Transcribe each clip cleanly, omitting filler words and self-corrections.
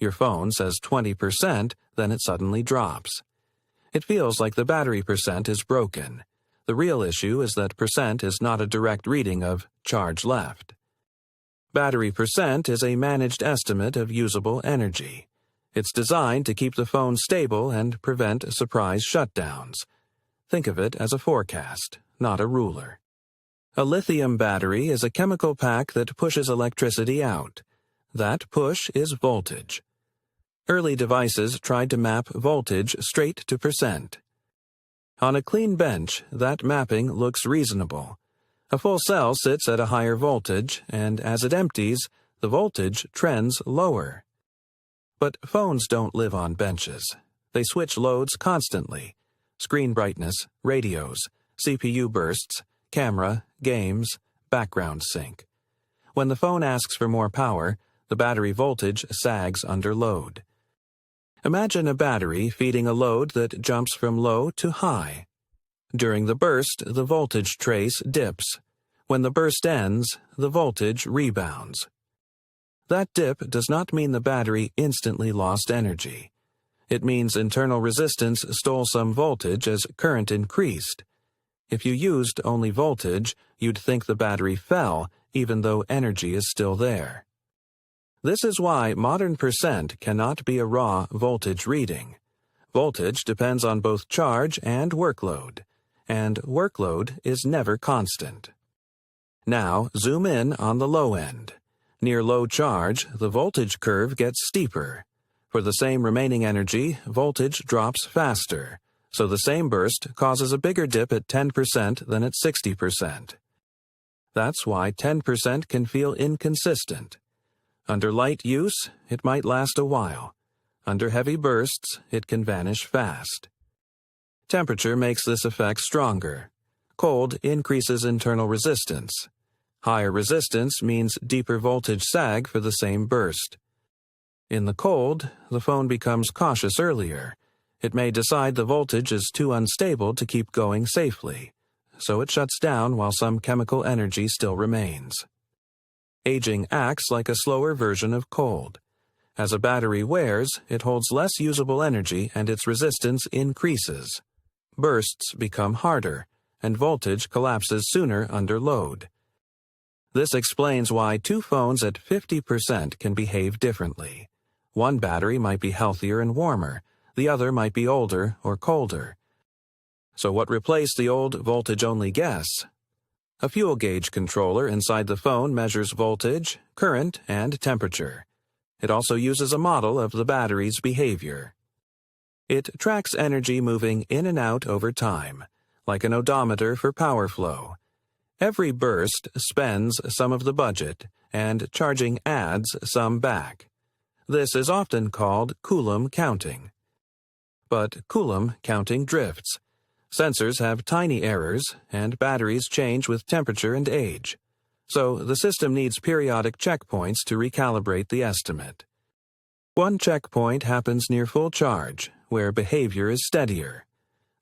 Your phone says 20%, then it suddenly drops. It feels like the battery percent is broken. The real issue is that percent is not a direct reading of charge left. Battery percent is a managed estimate of usable energy. It's designed to keep the phone stable and prevent surprise shutdowns. Think of it as a forecast, not a ruler. A lithium battery is a chemical pack that pushes electricity out. That push is voltage. Early devices tried to map voltage straight to percent. On a clean bench, that mapping looks reasonable. A full cell sits at a higher voltage, and as it empties, the voltage trends lower. But phones don't live on benches. They switch loads constantly. Screen brightness, radios, CPU bursts, camera, games, background sync. When the phone asks for more power, the battery voltage sags under load. Imagine a battery feeding a load that jumps from low to high. During the burst, the voltage trace dips. When the burst ends, the voltage rebounds. That dip does not mean the battery instantly lost energy. It means internal resistance stole some voltage as current increased. If you used only voltage, you'd think the battery fell, even though energy is still there. This is why modern percent cannot be a raw voltage reading. Voltage depends on both charge and workload is never constant. Now, zoom in on the low end. Near low charge, the voltage curve gets steeper. For the same remaining energy, voltage drops faster, so the same burst causes a bigger dip at 10% than at 60%. That's why 10% can feel inconsistent. Under light use, it might last a while. Under heavy bursts, it can vanish fast. Temperature makes this effect stronger. Cold increases internal resistance. Higher resistance means deeper voltage sag for the same burst. In the cold, the phone becomes cautious earlier. It may decide the voltage is too unstable to keep going safely, so it shuts down while some chemical energy still remains. Aging acts like a slower version of cold. As a battery wears, it holds less usable energy and its resistance increases. Bursts become harder, and voltage collapses sooner under load. This explains why two phones at 50% can behave differently. One battery might be healthier and warmer, the other might be older or colder. So what replaced the old voltage-only guess? A fuel gauge controller inside the phone measures voltage, current, and temperature. It also uses a model of the battery's behavior. It tracks energy moving in and out over time, like an odometer for power flow. Every burst spends some of the budget, and charging adds some back. This is often called Coulomb counting. But Coulomb counting drifts. Sensors have tiny errors, and batteries change with temperature and age. So the system needs periodic checkpoints to recalibrate the estimate. One checkpoint happens near full charge, where behavior is steadier.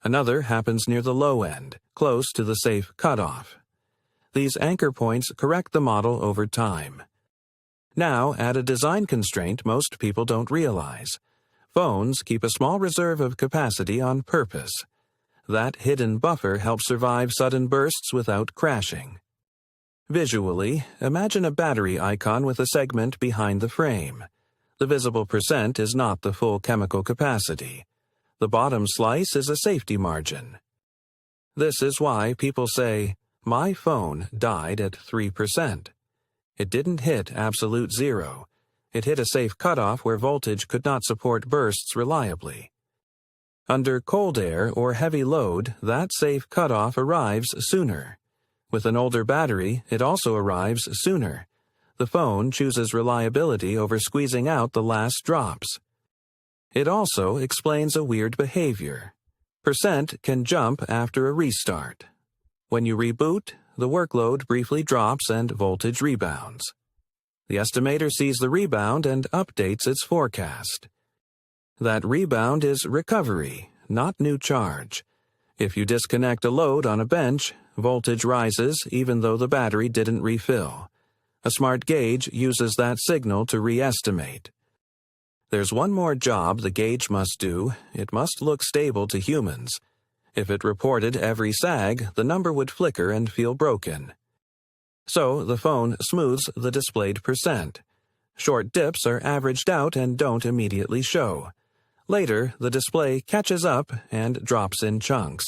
Another happens near the low end, close to the safe cutoff. These anchor points correct the model over time. Now, add a design constraint most people don't realize. Phones keep a small reserve of capacity on purpose. That hidden buffer helps survive sudden bursts without crashing. Visually, imagine a battery icon with a segment behind the frame. The visible percent is not the full chemical capacity. The bottom slice is a safety margin. This is why people say, "My phone died at 3%. It didn't hit absolute zero. It hit a safe cutoff where voltage could not support bursts reliably." Under cold air or heavy load, that safe cutoff arrives sooner. With an older battery, it also arrives sooner. The phone chooses reliability over squeezing out the last drops. It also explains a weird behavior. Percent can jump after a restart. When you reboot, the workload briefly drops and voltage rebounds. The estimator sees the rebound and updates its forecast. That rebound is recovery, not new charge. If you disconnect a load on a bench, voltage rises even though the battery didn't refill. A smart gauge uses that signal to re-estimate. There's one more job the gauge must do. It must look stable to humans. If it reported every sag, the number would flicker and feel broken. So the phone smooths the displayed percent. Short dips are averaged out and don't immediately show. Later, the display catches up and drops in chunks.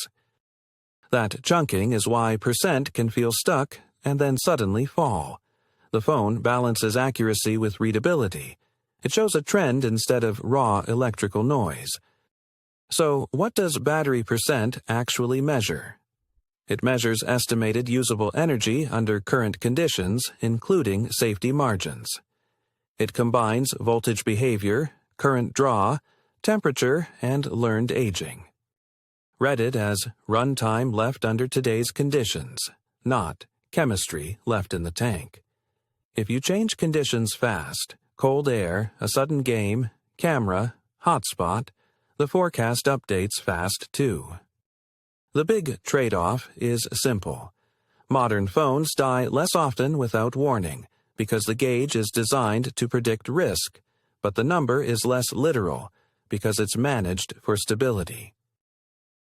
That chunking is why percent can feel stuck and then suddenly fall. The phone balances accuracy with readability. It shows a trend instead of raw electrical noise. So, what does battery percent actually measure? It measures estimated usable energy under current conditions, including safety margins. It combines voltage behavior, current draw, temperature, and learned aging. Read it as runtime left under today's conditions, not chemistry left in the tank. If you change conditions fast, cold air, a sudden game, camera, hotspot, the forecast updates fast too. The big trade-off is simple. Modern phones die less often without warning because the gauge is designed to predict risk, but the number is less literal because it's managed for stability.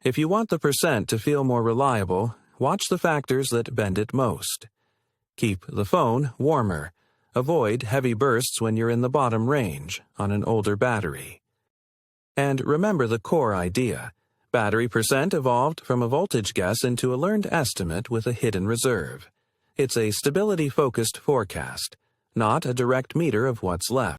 If you want the percent to feel more reliable, watch the factors that bend it most. Keep the phone warmer. Avoid heavy bursts when you're in the bottom range on an older battery. And remember the core idea. Battery percent evolved from a voltage guess into a learned estimate with a hidden reserve. It's a stability-focused forecast, not a direct meter of what's left.